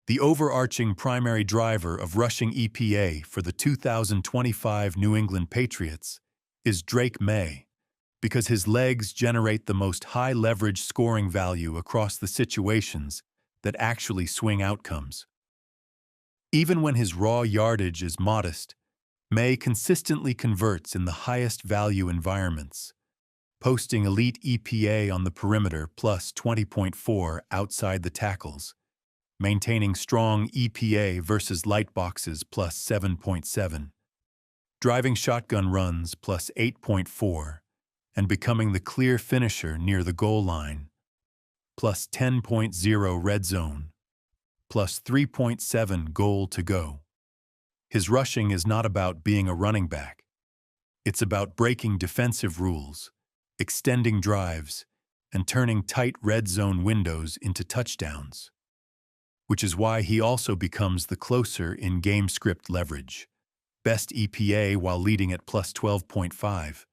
The overarching primary driver of rushing EPA for the 2025 New England Patriots is Drake Maye, because his legs generate the most high-leverage scoring value across the situations that actually swing outcomes. Even when his raw yardage is modest, Maye consistently converts in the highest value environments, posting elite EPA on the perimeter plus 20.4 outside the tackles, maintaining strong EPA versus light boxes plus 7.7, driving shotgun runs plus 8.4, and becoming the clear finisher near the goal line, plus 10.0 red zone, plus 3.7 goal to go. His rushing is not about being a running back. It's about breaking defensive rules, extending drives, and turning tight red zone windows into touchdowns, which is why he also becomes the closer in game script leverage. Best EPA while leading at plus 12.5.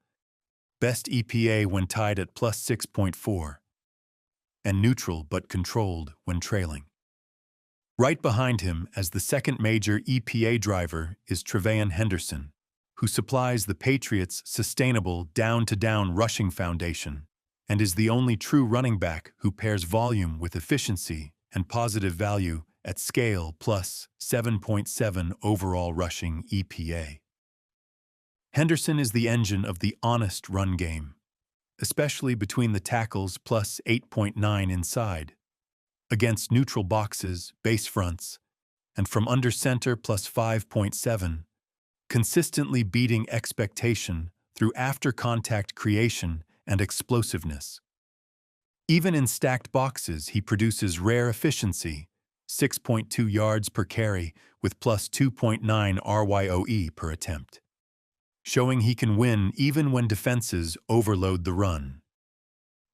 Best EPA when tied at plus 6.4. And neutral but controlled when trailing. Right behind him as the second major EPA driver is TreVeyon Henderson, who supplies the Patriots' sustainable down-to-down rushing foundation and is the only true running back who pairs volume with efficiency and positive value at scale plus 7.7 overall rushing EPA. Henderson is the engine of the honest run game, especially between the tackles plus 8.9 inside, against neutral boxes, base fronts, and from under center plus 5.7, consistently beating expectation through after-contact creation and explosiveness. Even in stacked boxes, he produces rare efficiency, 6.2 yards per carry with plus 2.9 RYOE per attempt, showing he can win even when defenses overload the run.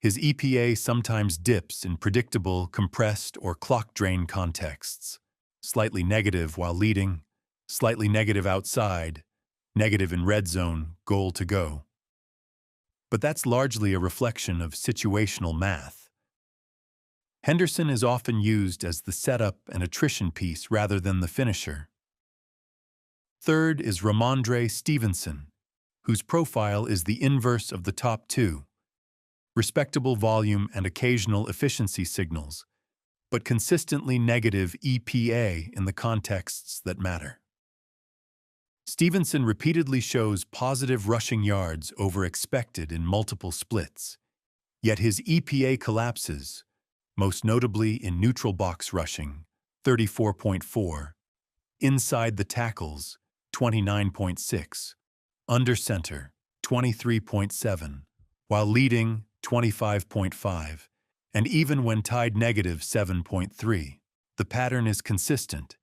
His EPA sometimes dips in predictable, compressed, or clock drain contexts, slightly negative while leading, slightly negative outside, negative in red zone, goal to go. But that's largely a reflection of situational math. Henderson is often used as the setup and attrition piece rather than the finisher. Third is Rhamondre Stevenson, whose profile is the inverse of the top two. Respectable volume and occasional efficiency signals, but consistently negative EPA in the contexts that matter. Stevenson repeatedly shows positive rushing yards over expected in multiple splits, yet his EPA collapses, most notably in neutral box rushing, 34.4, inside the tackles, 29.6, under center, 23.7, while leading, 25.5, and even when tied negative 7.3. The pattern is consistent.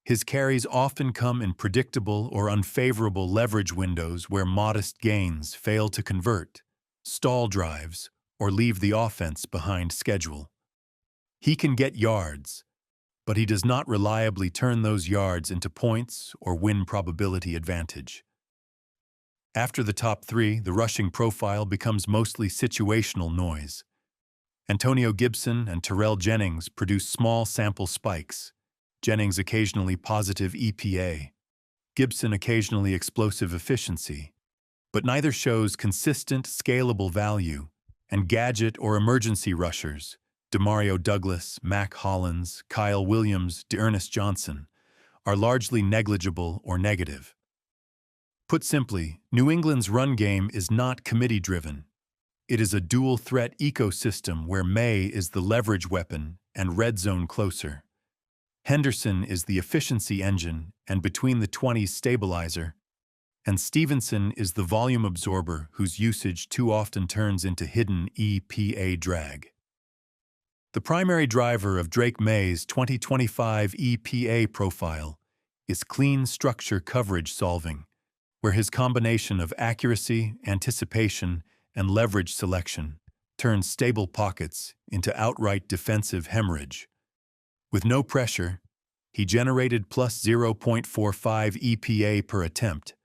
His carries often come in predictable or unfavorable leverage windows where modest gains fail to convert, stall drives, or leave the offense behind schedule. He can get yards, but he does not reliably turn those yards into points or win probability advantage. After the top three, the rushing profile becomes mostly situational noise. Antonio Gibson and Terrell Jennings produce small sample spikes, Jennings occasionally positive EPA, Gibson occasionally explosive efficiency, but neither shows consistent, scalable value, and gadget or emergency rushers, DeMario Douglas, Mac Hollins, Kyle Williams, D'Ernest Johnson, are largely negligible or negative. Put simply, New England's run game is not committee-driven. It is a dual-threat ecosystem where Maye is the leverage weapon and red zone closer. Henderson is the efficiency engine and between the 20s stabilizer, and Stevenson is the volume absorber whose usage too often turns into hidden EPA drag. The primary driver of Drake Maye's 2025 EPA profile is clean structure coverage solving, where his combination of accuracy, anticipation, and leverage selection turns stable pockets into outright defensive hemorrhage. With no pressure, he generated plus 0.45 EPA per attempt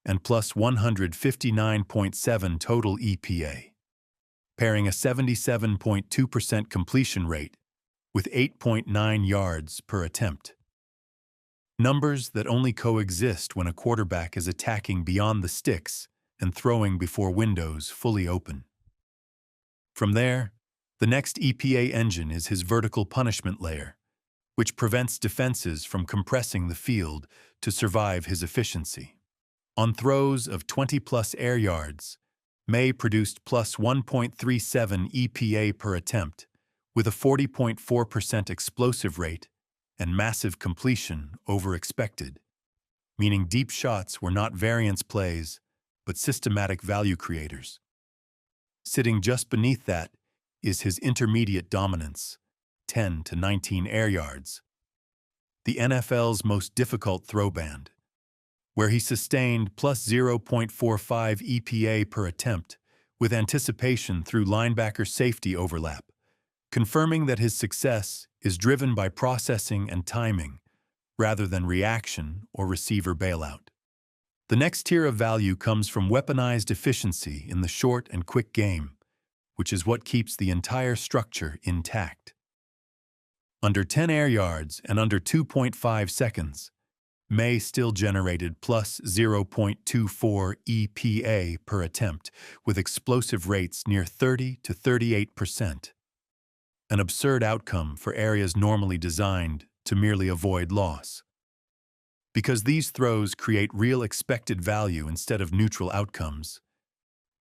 and plus 159.7 total EPA, pairing a 77.2% completion rate with 8.9 yards per attempt. Numbers that only coexist when a quarterback is attacking beyond the sticks and throwing before windows fully open. From there, the next EPA engine is his vertical punishment layer, which prevents defenses from compressing the field to survive his efficiency. On throws of 20-plus air yards, Maye produced plus 1.37 EPA per attempt, with a 40.4% explosive rate and massive completion over expected, meaning deep shots were not variance plays, but systematic value creators. Sitting just beneath that is his intermediate dominance, 10 to 19 air yards, the NFL's most difficult throw band, where he sustained plus 0.45 EPA per attempt with anticipation through linebacker safety overlap, confirming that his success is driven by processing and timing rather than reaction or receiver bailout. The next tier of value comes from weaponized efficiency in the short and quick game, which is what keeps the entire structure intact. Under 10 air yards and under 2.5 seconds, Maye still generated plus 0.24 EPA per attempt with explosive rates near 30 to 38%. An absurd outcome for areas normally designed to merely avoid loss. Because these throws create real expected value instead of neutral outcomes,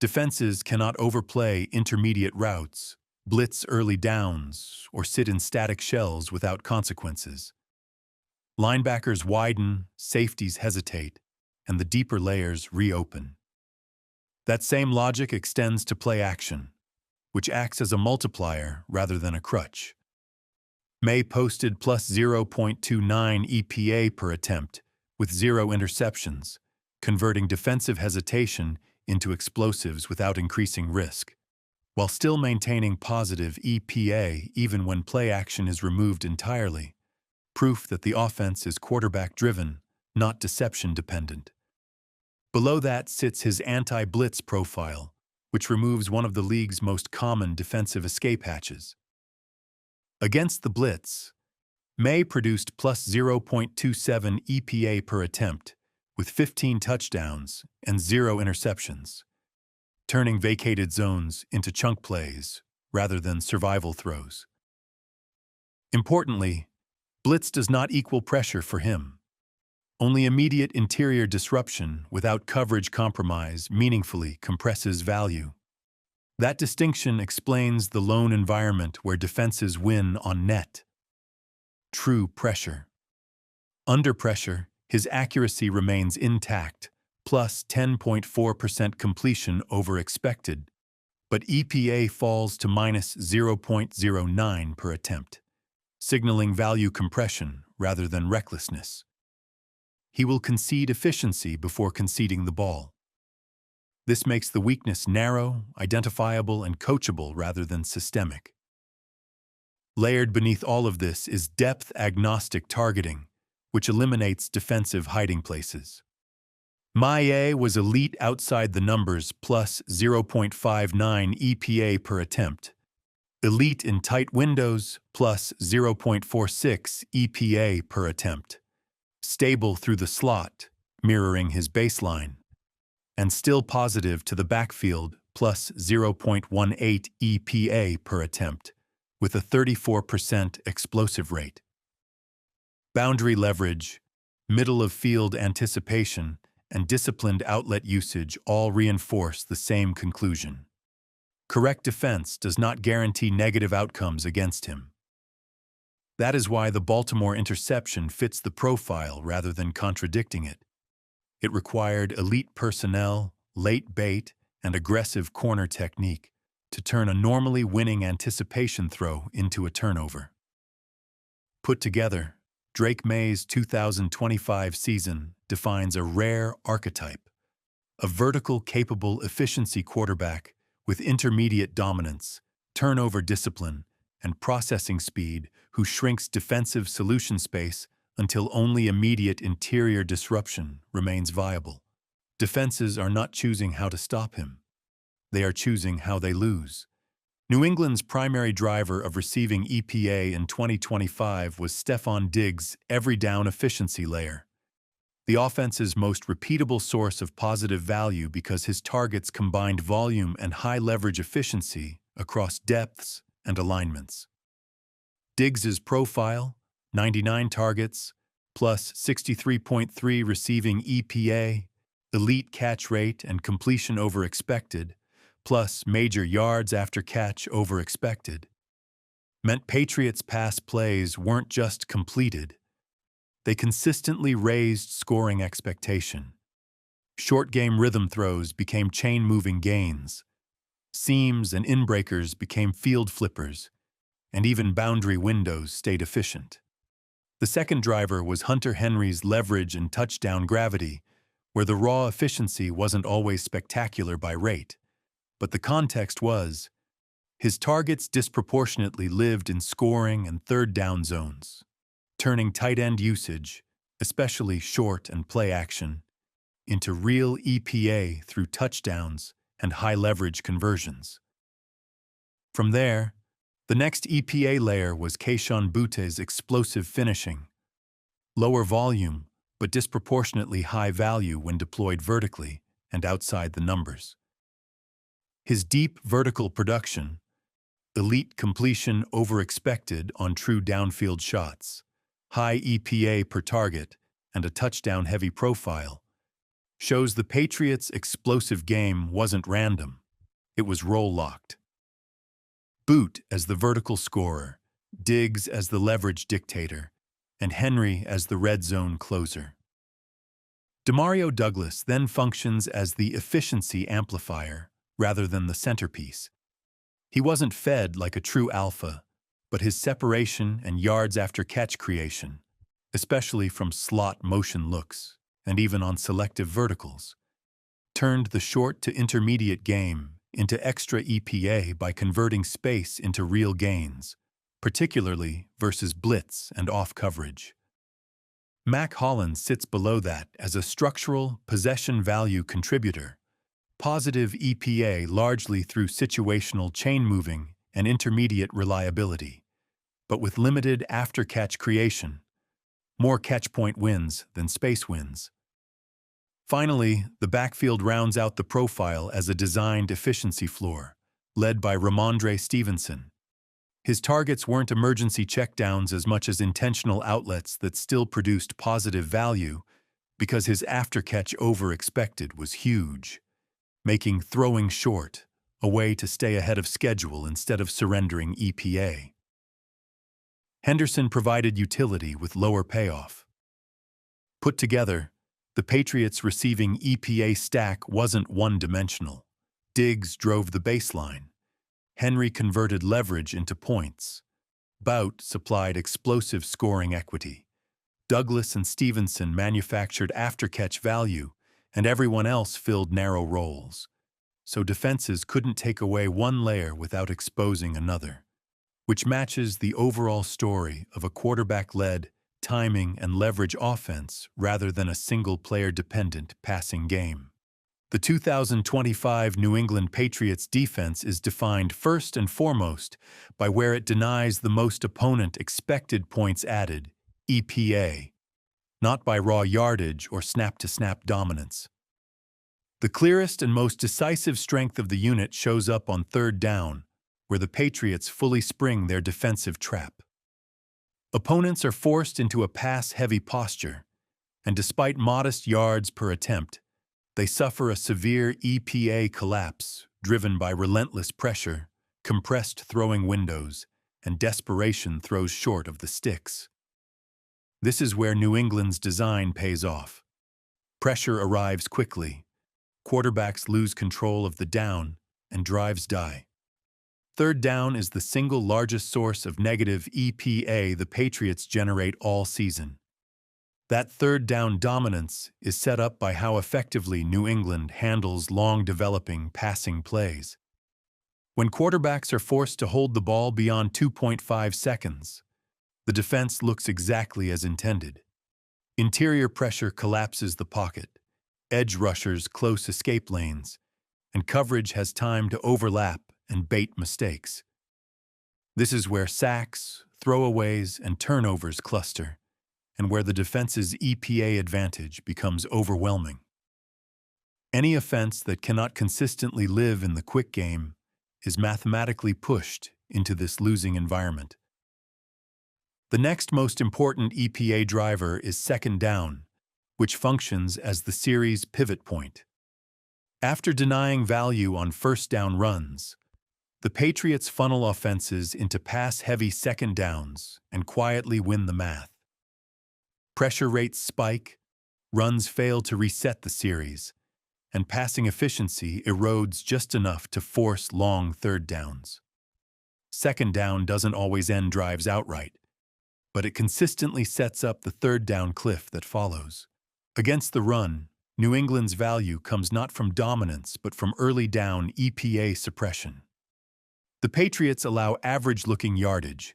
defenses cannot overplay intermediate routes, blitz early downs, or sit in static shells without consequences. Linebackers widen, safeties hesitate, and the deeper layers reopen. That same logic extends to play action, which acts as a multiplier rather than a crutch. Maye posted plus 0.29 EPA per attempt with 0 interceptions, converting defensive hesitation into explosives without increasing risk, while still maintaining positive EPA even when play action is removed entirely, proof that the offense is quarterback-driven, not deception-dependent. Below that sits his anti-blitz profile, which removes one of the league's most common defensive escape hatches. Against the blitz, Maye produced plus 0.27 EPA per attempt, with 15 touchdowns and 0 interceptions, turning vacated zones into chunk plays rather than survival throws. Importantly, blitz does not equal pressure for him. Only immediate interior disruption without coverage compromise meaningfully compresses value. That distinction explains the lone environment where defenses win on net. True pressure. Under pressure, his accuracy remains intact, plus 10.4% completion over expected, but EPA falls to minus 0.09 per attempt, signaling value compression rather than recklessness. He will concede efficiency before conceding the ball. This makes the weakness narrow, identifiable, and coachable rather than systemic. Layered beneath all of this is depth-agnostic targeting, which eliminates defensive hiding places. Maye was elite outside the numbers plus 0.59 EPA per attempt, elite in tight windows plus 0.46 EPA per attempt, stable through the slot, mirroring his baseline, and still positive to the backfield plus 0.18 EPA per attempt, with a 34% explosive rate. Boundary leverage, middle-of-field anticipation, and disciplined outlet usage all reinforce the same conclusion. Correct defense does not guarantee negative outcomes against him. That is why the Baltimore interception fits the profile rather than contradicting it. It required elite personnel, late bait, and aggressive corner technique to turn a normally winning anticipation throw into a turnover. Put together, Drake Maye's 2025 season defines a rare archetype, a vertical-capable efficiency quarterback with intermediate dominance, turnover discipline, and processing speed who shrinks defensive solution space until only immediate interior disruption remains viable. Defenses are not choosing how to stop him. They are choosing how they lose. New England's primary driver of receiving EPA in 2025 was Stefon Diggs' every down efficiency layer, the offense's most repeatable source of positive value because his targets combined volume and high leverage efficiency across depths and alignments. Diggs's profile, 99 targets, plus 63.3 receiving EPA, elite catch rate and completion over expected, plus major yards after catch over expected, meant Patriots' pass plays weren't just completed. They consistently raised scoring expectation. Short game rhythm throws became chain-moving gains. Seams and inbreakers became field flippers, and even boundary windows stayed efficient. The second driver was Hunter Henry's leverage and touchdown gravity, where the raw efficiency wasn't always spectacular by rate, but the context was, his targets disproportionately lived in scoring and third down zones, turning tight end usage, especially short and play action, into real EPA through touchdowns and high leverage conversions. From there, the next EPA layer was Kayshon Boutte's explosive finishing, lower volume but disproportionately high value when deployed vertically and outside the numbers. His deep vertical production, elite completion over expected on true downfield shots, high EPA per target, and a touchdown-heavy profile, shows the Patriots' explosive game wasn't random, it was role-locked. Boot as the vertical scorer, Diggs as the leverage dictator, and Henry as the red zone closer. DeMario Douglas then functions as the efficiency amplifier rather than the centerpiece. He wasn't fed like a true alpha, but his separation and yards after catch creation, especially from slot motion looks and even on selective verticals, turned the short to intermediate game into extra EPA by converting space into real gains, particularly versus blitz and off coverage. Mac Hollins sits below that as a structural possession value contributor, positive EPA largely through situational chain moving and intermediate reliability, but with limited after-catch creation, more catch point wins than space wins. Finally, the backfield rounds out the profile as a designed efficiency floor, led by Rhamondre Stevenson. His targets weren't emergency checkdowns as much as intentional outlets that still produced positive value because his after-catch over expected was huge, making throwing short a way to stay ahead of schedule instead of surrendering EPA. Henderson provided utility with lower payoff. Put together, the Patriots' receiving EPA stack wasn't one-dimensional. Diggs drove the baseline. Henry converted leverage into points. Bout supplied explosive scoring equity. Douglas and Stevenson manufactured after-catch value, and everyone else filled narrow roles. So defenses couldn't take away one layer without exposing another, which matches the overall story of a quarterback-led, timing and leverage offense rather than a single-player-dependent passing game. The 2025 New England Patriots defense is defined first and foremost by where it denies the most opponent expected points added, EPA, not by raw yardage or snap-to-snap dominance. The clearest and most decisive strength of the unit shows up on third down, where the Patriots fully spring their defensive trap. Opponents are forced into a pass-heavy posture, and despite modest yards per attempt, they suffer a severe EPA collapse driven by relentless pressure, compressed throwing windows, and desperation throws short of the sticks. This is where New England's design pays off. Pressure arrives quickly, quarterbacks lose control of the down, and drives die. Third down is the single largest source of negative EPA the Patriots generate all season. That third down dominance is set up by how effectively New England handles long-developing passing plays. When quarterbacks are forced to hold the ball beyond 2.5 seconds, the defense looks exactly as intended. Interior pressure collapses the pocket, edge rushers close escape lanes, and coverage has time to overlap and bait mistakes. This is where sacks, throwaways, and turnovers cluster, and where the defense's EPA advantage becomes overwhelming. Any offense that cannot consistently live in the quick game is mathematically pushed into this losing environment. The next most important EPA driver is second down, which functions as the series pivot point. After denying value on first down runs, the Patriots funnel offenses into pass-heavy second downs and quietly win the math. Pressure rates spike, runs fail to reset the series, and passing efficiency erodes just enough to force long third downs. Second down doesn't always end drives outright, but it consistently sets up the third down cliff that follows. Against the run, New England's value comes not from dominance but from early down EPA suppression. The Patriots allow average-looking yardage,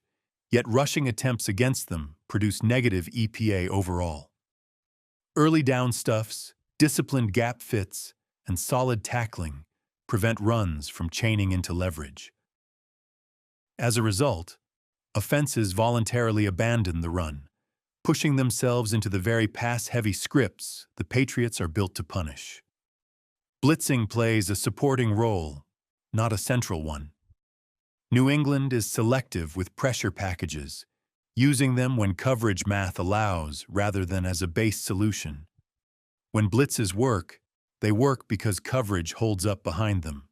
yet rushing attempts against them produce negative EPA overall. Early down stuffs, disciplined gap fits, and solid tackling prevent runs from chaining into leverage. As a result, offenses voluntarily abandon the run, pushing themselves into the very pass-heavy scripts the Patriots are built to punish. Blitzing plays a supporting role, not a central one. New England is selective with pressure packages, using them when coverage math allows rather than as a base solution. When blitzes work, they work because coverage holds up behind them.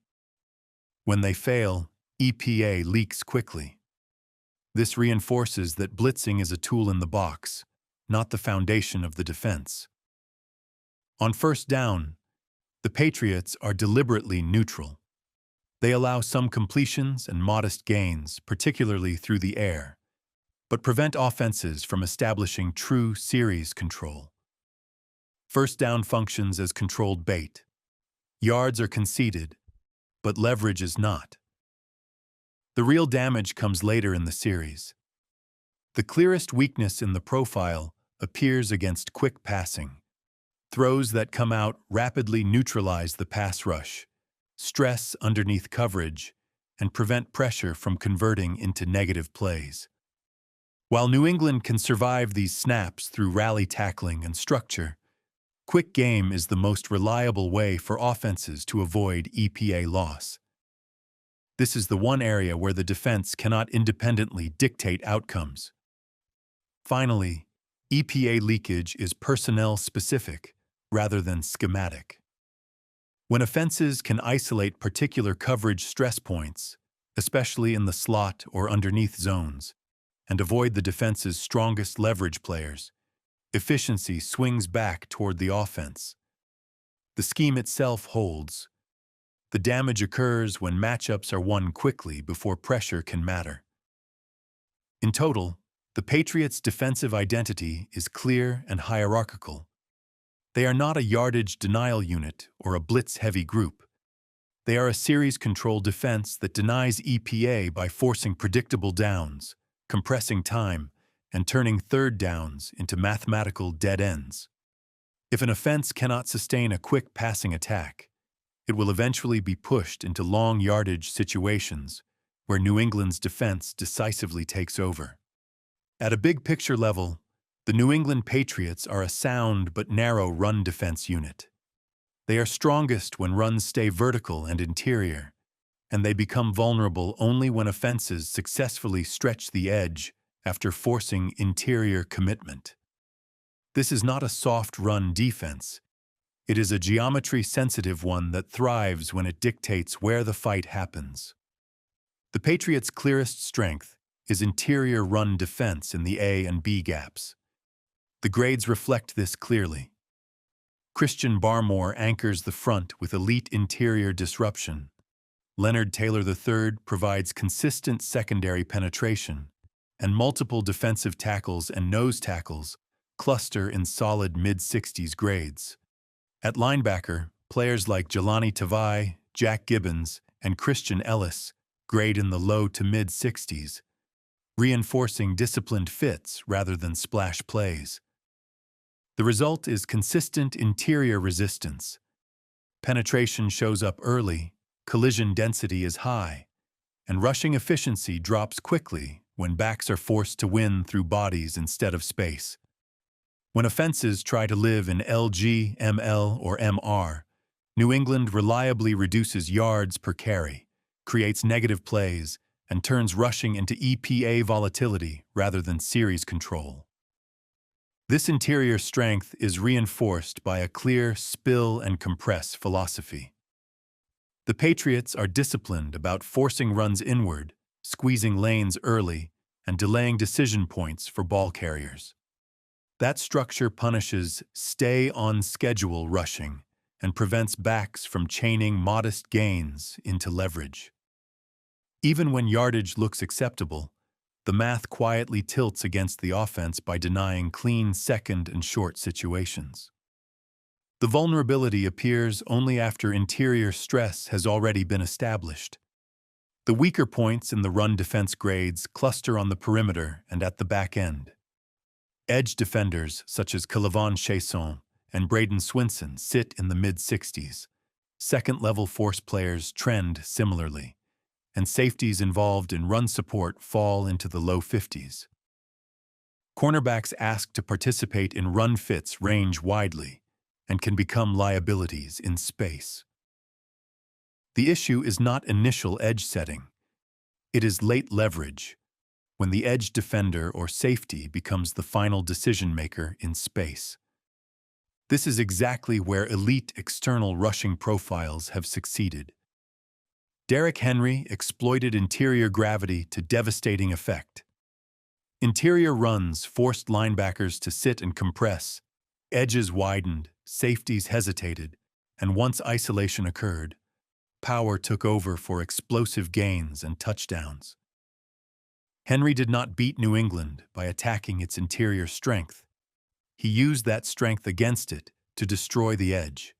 When they fail, EPA leaks quickly. This reinforces that blitzing is a tool in the box, not the foundation of the defense. On first down, the Patriots are deliberately neutral. They allow some completions and modest gains, particularly through the air, but prevent offenses from establishing true series control. First down functions as controlled bait. Yards are conceded, but leverage is not. The real damage comes later in the series. The clearest weakness in the profile appears against quick passing. Throws that come out rapidly neutralize the pass rush, stress underneath coverage, and prevent pressure from converting into negative plays. While New England can survive these snaps through rally tackling and structure, quick game is the most reliable way for offenses to avoid EPA loss. This is the one area where the defense cannot independently dictate outcomes. Finally, EPA leakage is personnel-specific rather than schematic. When offenses can isolate particular coverage stress points, especially in the slot or underneath zones, and avoid the defense's strongest leverage players, efficiency swings back toward the offense. The scheme itself holds. The damage occurs when matchups are won quickly before pressure can matter. In total, the Patriots' defensive identity is clear and hierarchical. They are not a yardage denial unit or a blitz-heavy group. They are a series-control defense that denies EPA by forcing predictable downs, compressing time, and turning third downs into mathematical dead ends. If an offense cannot sustain a quick passing attack, it will eventually be pushed into long yardage situations where New England's defense decisively takes over. At a big picture level, the New England Patriots are a sound but narrow run defense unit. They are strongest when runs stay vertical and interior, and they become vulnerable only when offenses successfully stretch the edge after forcing interior commitment. This is not a soft run defense. It is a geometry-sensitive one that thrives when it dictates where the fight happens. The Patriots' clearest strength is interior run defense in the A and B gaps. The grades reflect this clearly. Christian Barmore anchors the front with elite interior disruption. Leonard Taylor III provides consistent secondary penetration, and multiple defensive tackles and nose tackles cluster in solid mid-60s grades. At linebacker, players like Jelani Tavai, Jack Gibbons, and Christian Ellis grade in the low to mid-60s, reinforcing disciplined fits rather than splash plays. The result is consistent interior resistance. Penetration shows up early, collision density is high, and rushing efficiency drops quickly when backs are forced to win through bodies instead of space. When offenses try to live in LG, ML, or MR, New England reliably reduces yards per carry, creates negative plays, and turns rushing into EPA volatility rather than series control. This interior strength is reinforced by a clear spill and compress philosophy. The Patriots are disciplined about forcing runs inward, squeezing lanes early, and delaying decision points for ball carriers. That structure punishes stay-on-schedule rushing and prevents backs from chaining modest gains into leverage. Even when yardage looks acceptable, the math quietly tilts against the offense by denying clean second and short situations. The vulnerability appears only after interior stress has already been established. The weaker points in the run defense grades cluster on the perimeter and at the back end. Edge defenders such as K'Lavon Chaisson and Braden Swinson sit in the mid-60s. Second-level force players trend similarly, and safeties involved in run support fall into the low 50s. Cornerbacks asked to participate in run fits range widely and can become liabilities in space. The issue is not initial edge setting. It is late leverage, when the edge defender or safety becomes the final decision-maker in space. This is exactly where elite external rushing profiles have succeeded. Derrick Henry exploited interior gravity to devastating effect. Interior runs forced linebackers to sit and compress, edges widened, safeties hesitated, and once isolation occurred, power took over for explosive gains and touchdowns. Henry did not beat New England by attacking its interior strength. He used that strength against it to destroy the edge.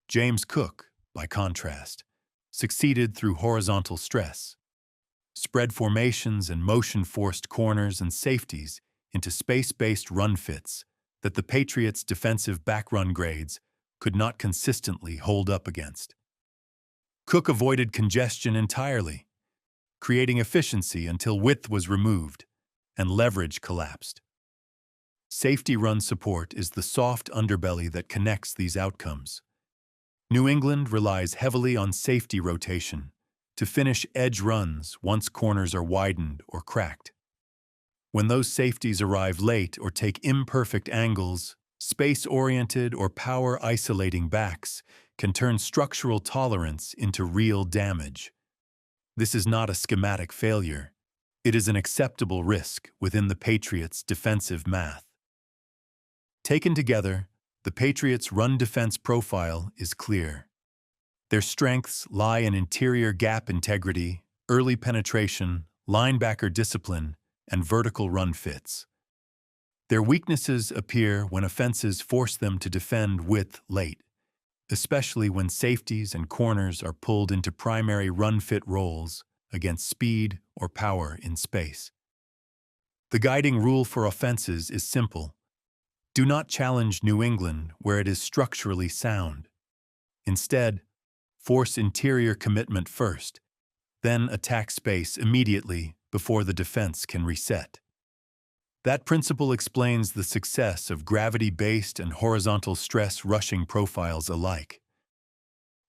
James Cook, by contrast, succeeded through horizontal stress, spread formations and motion-forced corners and safeties into space-based run fits that the Patriots' defensive back-run grades could not consistently hold up against. Cook avoided congestion entirely, creating efficiency until width was removed and leverage collapsed. Safety run support is the soft underbelly that connects these outcomes. New England relies heavily on safety rotation to finish edge runs once corners are widened or cracked. When those safeties arrive late or take imperfect angles, space-oriented or power-isolating backs can turn structural tolerance into real damage. This is not a schematic failure. It is an acceptable risk within the Patriots' defensive math. Taken together, the Patriots' run defense profile is clear. Their strengths lie in interior gap integrity, early penetration, linebacker discipline, and vertical run fits. Their weaknesses appear when offenses force them to defend width late, especially when safeties and corners are pulled into primary run-fit roles against speed or power in space. The guiding rule for offenses is simple. Do not challenge New England where it is structurally sound. Instead, force interior commitment first, then attack space immediately before the defense can reset. That principle explains the success of gravity-based and horizontal stress rushing profiles alike.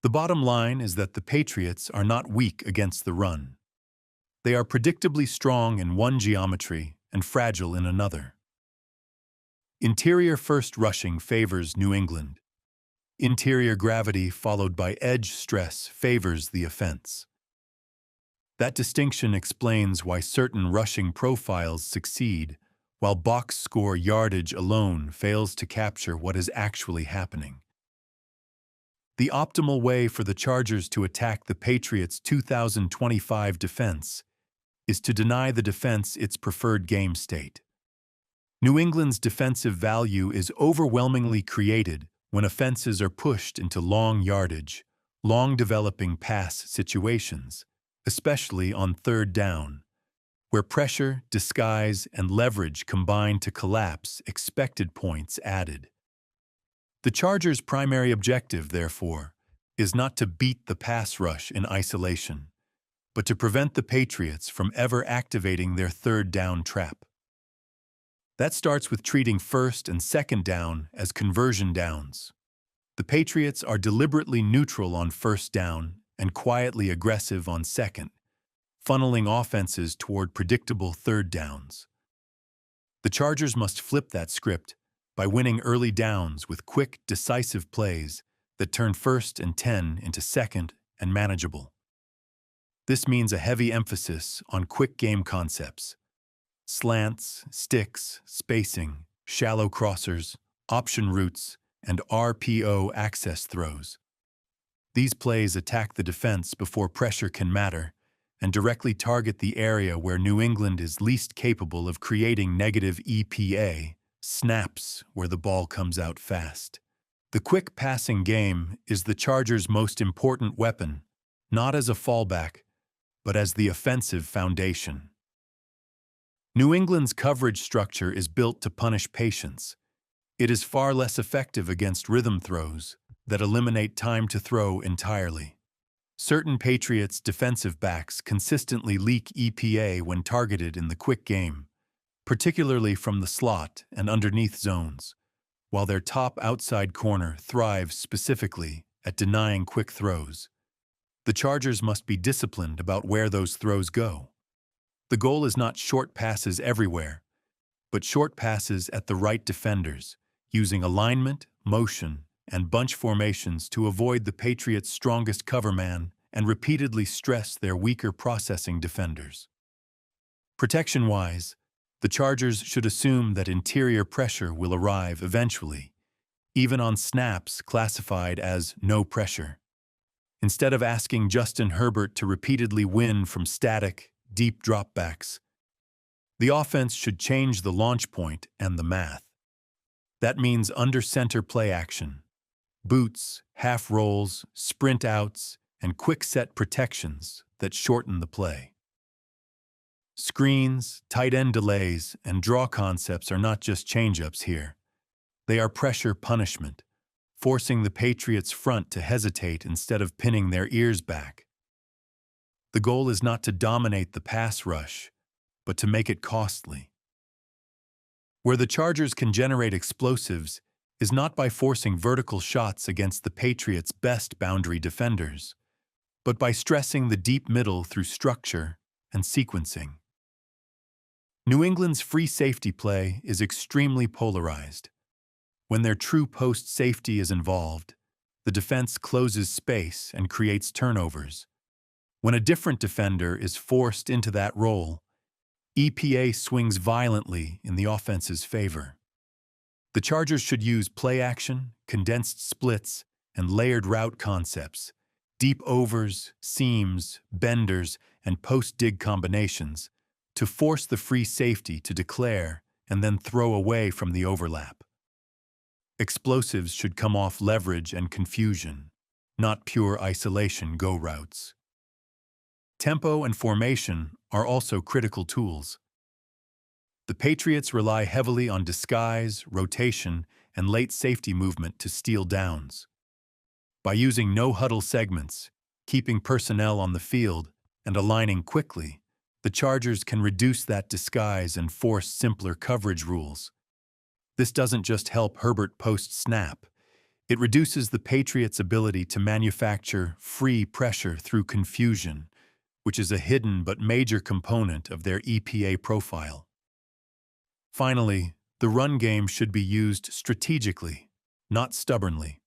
The bottom line is that the Patriots are not weak against the run. They are predictably strong in one geometry and fragile in another. Interior first rushing favors New England. Interior gravity followed by edge stress favors the offense. That distinction explains why certain rushing profiles succeed, while box score yardage alone fails to capture what is actually happening. The optimal way for the Chargers to attack the Patriots' 2025 defense is to deny the defense its preferred game state. New England's defensive value is overwhelmingly created when offenses are pushed into long yardage, long developing pass situations, especially on third down, where pressure, disguise, and leverage combine to collapse expected points added. The Chargers' primary objective, therefore, is not to beat the pass rush in isolation, but to prevent the Patriots from ever activating their third down trap. That starts with treating first and second down as conversion downs. The Patriots are deliberately neutral on first down and quietly aggressive on second, funneling offenses toward predictable third downs. The Chargers must flip that script by winning early downs with quick, decisive plays that turn 1st and 10 into 2nd and manageable. This means a heavy emphasis on quick game concepts: slants, sticks, spacing, shallow crossers, option routes, and RPO access throws. These plays attack the defense before pressure can matter and directly target the area where New England is least capable of creating negative EPA, snaps where the ball comes out fast. The quick passing game is the Chargers' most important weapon, not as a fallback, but as the offensive foundation. New England's coverage structure is built to punish patience. It is far less effective against rhythm throws that eliminate time to throw entirely. Certain Patriots defensive backs consistently leak EPA when targeted in the quick game, particularly from the slot and underneath zones, while their top outside corner thrives specifically at denying quick throws. The Chargers must be disciplined about where those throws go. The goal is not short passes everywhere, but short passes at the right defenders, using alignment, motion, and bunch formations to avoid the Patriots' strongest cover man and repeatedly stress their weaker processing defenders. Protection-wise, the Chargers should assume that interior pressure will arrive eventually, even on snaps classified as no pressure. Instead of asking Justin Herbert to repeatedly win from static, deep dropbacks, the offense should change the launch point and the math. That means under-center play action, boots, half rolls, sprint outs, and quick-set protections that shorten the play. Screens, tight end delays, and draw concepts are not just change-ups here. They are pressure punishment, forcing the Patriots' front to hesitate instead of pinning their ears back. The goal is not to dominate the pass rush, but to make it costly. Where the Chargers can generate explosives is not by forcing vertical shots against the Patriots' best boundary defenders, but by stressing the deep middle through structure and sequencing. New England's free safety play is extremely polarized. When their true post safety is involved, the defense closes space and creates turnovers. When a different defender is forced into that role, EPA swings violently in the offense's favor. The Chargers should use play action, condensed splits, and layered route concepts, deep overs, seams, benders, and post-dig combinations to force the free safety to declare and then throw away from the overlap. Explosives should come off leverage and confusion, not pure isolation go routes. Tempo and formation are also critical tools. The Patriots rely heavily on disguise, rotation, and late safety movement to steal downs. By using no-huddle segments, keeping personnel on the field, and aligning quickly, the Chargers can reduce that disguise and force simpler coverage rules. This doesn't just help Herbert post-snap. It reduces the Patriots' ability to manufacture free pressure through confusion, which is a hidden but major component of their EPA profile. Finally, the run game should be used strategically, not stubbornly.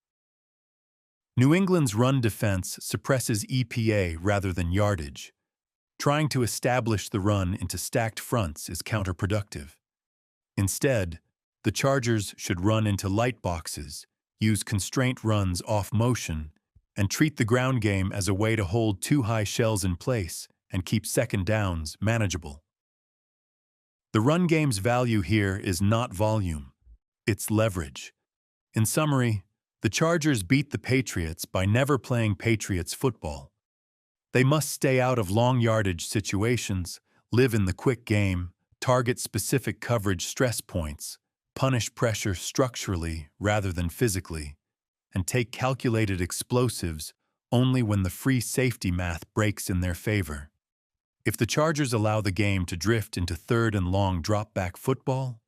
New England's run defense suppresses EPA rather than yardage. Trying to establish the run into stacked fronts is counterproductive. Instead, the Chargers should run into light boxes, use constraint runs off motion, and treat the ground game as a way to hold two high shells in place and keep second downs manageable. The run game's value here is not volume, it's leverage. In summary, the Chargers beat the Patriots by never playing Patriots football. They must stay out of long yardage situations, live in the quick game, target specific coverage stress points, punish pressure structurally rather than physically, and take calculated explosives only when the free safety math breaks in their favor. If the Chargers allow the game to drift into third and long drop-back football,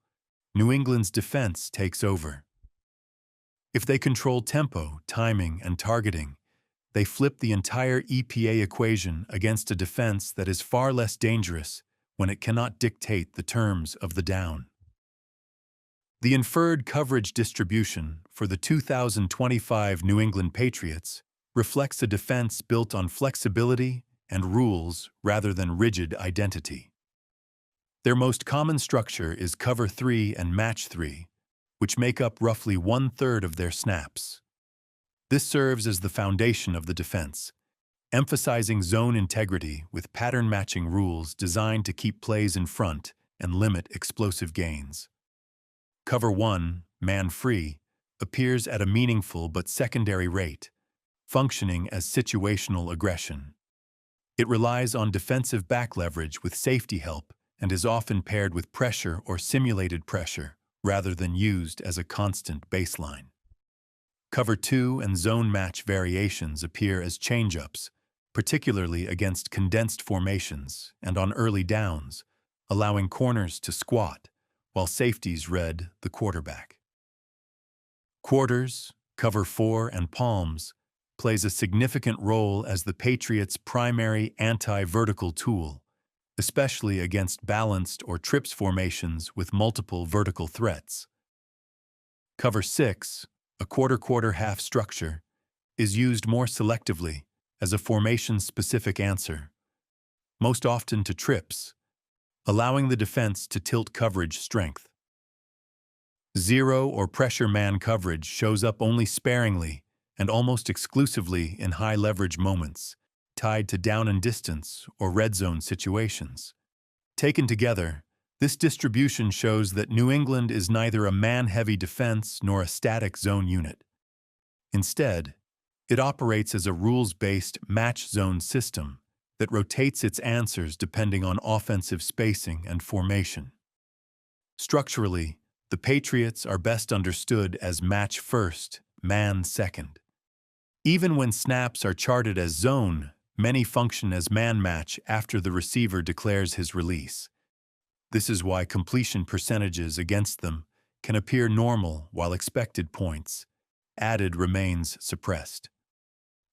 New England's defense takes over. If they control tempo, timing, and targeting, they flip the entire EPA equation against a defense that is far less dangerous when it cannot dictate the terms of the down. The inferred coverage distribution for the 2025 New England Patriots reflects a defense built on flexibility and rules rather than rigid identity. Their most common structure is cover 3 and match 3, which make up roughly 1/3 of their snaps. This serves as the foundation of the defense, emphasizing zone integrity with pattern-matching rules designed to keep plays in front and limit explosive gains. Cover 1, man-free, appears at a meaningful but secondary rate, functioning as situational aggression. It relies on defensive back leverage with safety help and is often paired with pressure or simulated pressure rather than used as a constant baseline. Cover 2 and zone match variations appear as change-ups, particularly against condensed formations and on early downs, allowing corners to squat while safeties read the quarterback. Quarters, cover 4, and palms plays a significant role as the Patriots' primary anti-vertical tool, especially against balanced or trips formations with multiple vertical threats. Cover 6, a quarter-quarter-half structure, is used more selectively as a formation-specific answer, most often to trips, allowing the defense to tilt coverage strength. Zero or pressure man coverage shows up only sparingly and almost exclusively in high-leverage moments, tied to down and distance or red zone situations. Taken together, this distribution shows that New England is neither a man-heavy defense nor a static zone unit. Instead, it operates as a rules-based match zone system that rotates its answers depending on offensive spacing and formation. Structurally, the Patriots are best understood as match first, man second. Even when snaps are charted as zone, many function as man match after the receiver declares his release. This is why completion percentages against them can appear normal while expected points added remains suppressed.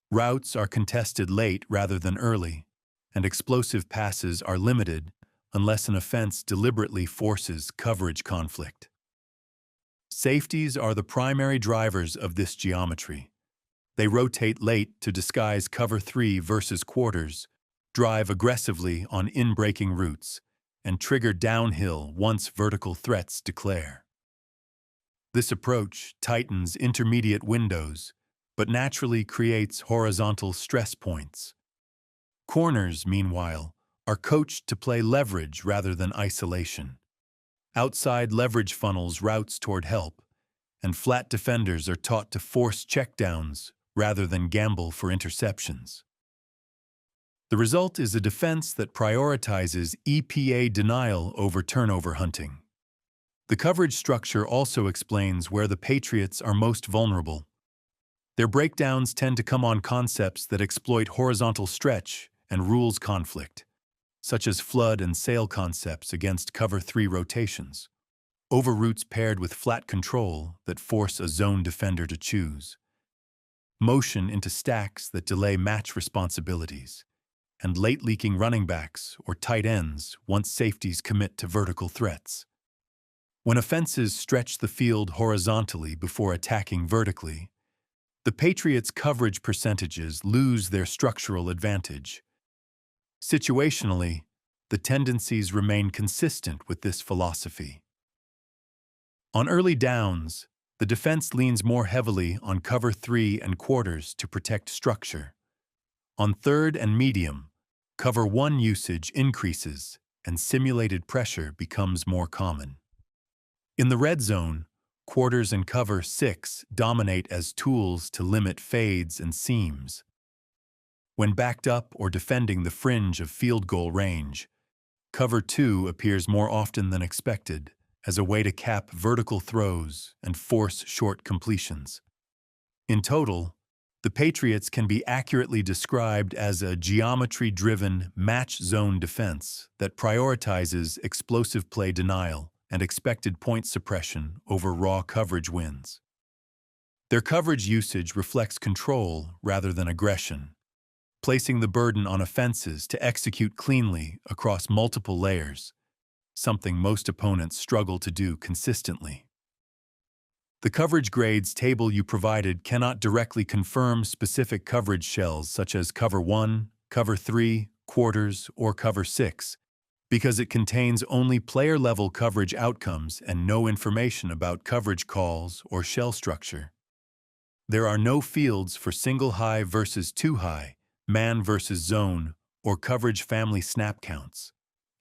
Routes are contested late rather than early, and explosive passes are limited unless an offense deliberately forces coverage conflict. Safeties are the primary drivers of this geometry. They rotate late to disguise cover 3 versus quarters, drive aggressively on in-breaking routes, and trigger downhill once vertical threats declare. This approach tightens intermediate windows, but naturally creates horizontal stress points. Corners, meanwhile, are coached to play leverage rather than isolation. Outside leverage funnels routes toward help, and flat defenders are taught to force checkdowns rather than gamble for interceptions. The result is a defense that prioritizes EPA denial over turnover hunting. The coverage structure also explains where the Patriots are most vulnerable. Their breakdowns tend to come on concepts that exploit horizontal stretch and rules conflict, such as flood and sail concepts against cover 3 rotations, over routes paired with flat control that force a zone defender to choose, motion into stacks that delay match responsibilities, and late leaking running backs or tight ends once safeties commit to vertical threats. When offenses stretch the field horizontally before attacking vertically, the Patriots' coverage percentages lose their structural advantage. Situationally, the tendencies remain consistent with this philosophy. On early downs, the defense leans more heavily on cover 3 and quarters to protect structure. On third and medium, cover 1 usage increases and simulated pressure becomes more common. In the red zone, quarters and cover 6 dominate as tools to limit fades and seams. When backed up or defending the fringe of field goal range, cover 2 appears more often than expected as a way to cap vertical throws and force short completions. In total, The Patriots can be accurately described as a geometry-driven match zone defense that prioritizes explosive play denial and expected point suppression over raw coverage wins. Their coverage usage reflects control rather than aggression, placing the burden on offenses to execute cleanly across multiple layers, something most opponents struggle to do consistently. The coverage grades table you provided cannot directly confirm specific coverage shells such as Cover 1, Cover 3, Quarters, or Cover 6, because it contains only player-level coverage outcomes and no information about coverage calls or shell structure. There are no fields for single high versus two high, man versus zone, or coverage family snap counts.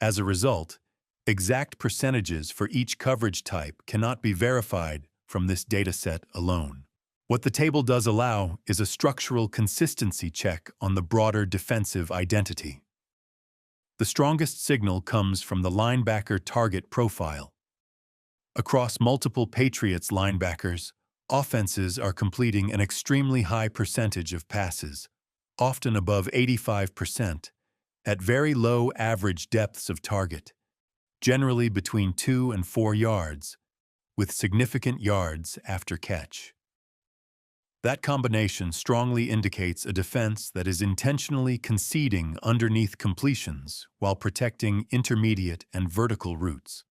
As a result, exact percentages for each coverage type cannot be verified from this dataset alone. What the table does allow is a structural consistency check on the broader defensive identity. The strongest signal comes from the linebacker target profile. Across multiple Patriots linebackers, offenses are completing an extremely high percentage of passes, often above 85%, at very low average depths of target, generally between 2 and 4 yards, with significant yards after catch. That combination strongly indicates a defense that is intentionally conceding underneath completions while protecting intermediate and vertical routes.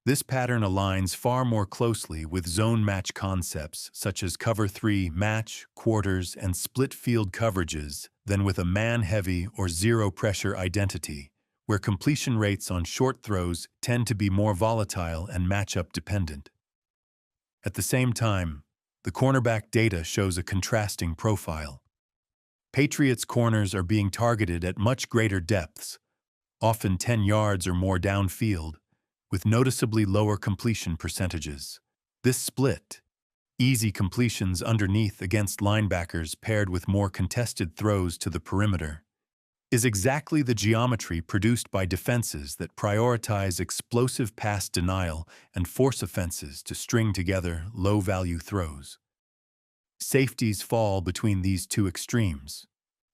This pattern aligns far more closely with zone match concepts such as Cover 3 match, quarters, and split field coverages than with a man-heavy or zero-pressure identity, where completion rates on short throws tend to be more volatile and matchup dependent. At the same time, the cornerback data shows a contrasting profile. Patriots corners are being targeted at much greater depths, often 10 yards or more downfield, with noticeably lower completion percentages. This split, easy completions underneath against linebackers paired with more contested throws to the perimeter, is exactly the geometry produced by defenses that prioritize explosive pass denial and force offenses to string together low-value throws. Safeties fall between these two extremes,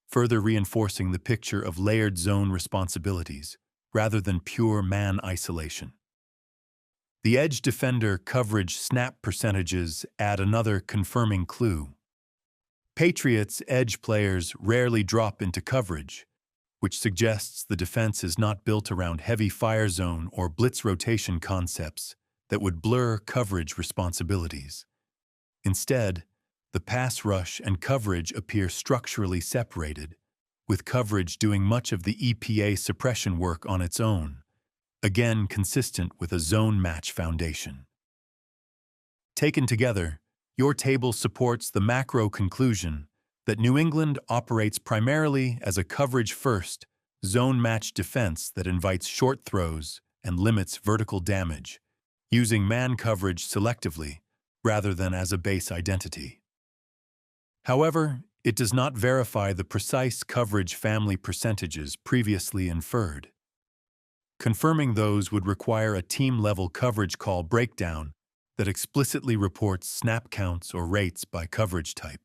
further reinforcing the picture of layered zone responsibilities rather than pure man isolation. The edge defender coverage snap percentages add another confirming clue. Patriots' edge players rarely drop into coverage, which suggests the defense is not built around heavy fire zone or blitz rotation concepts that would blur coverage responsibilities. Instead, the pass rush and coverage appear structurally separated, with coverage doing much of the EPA suppression work on its own, again consistent with a zone match foundation. Taken together, your table supports the macro conclusion that New England operates primarily as a coverage-first, zone-match defense that invites short throws and limits vertical damage, using man coverage selectively rather than as a base identity. However, it does not verify the precise coverage family percentages previously inferred. Confirming those would require a team-level coverage call breakdown that explicitly reports snap counts or rates by coverage type.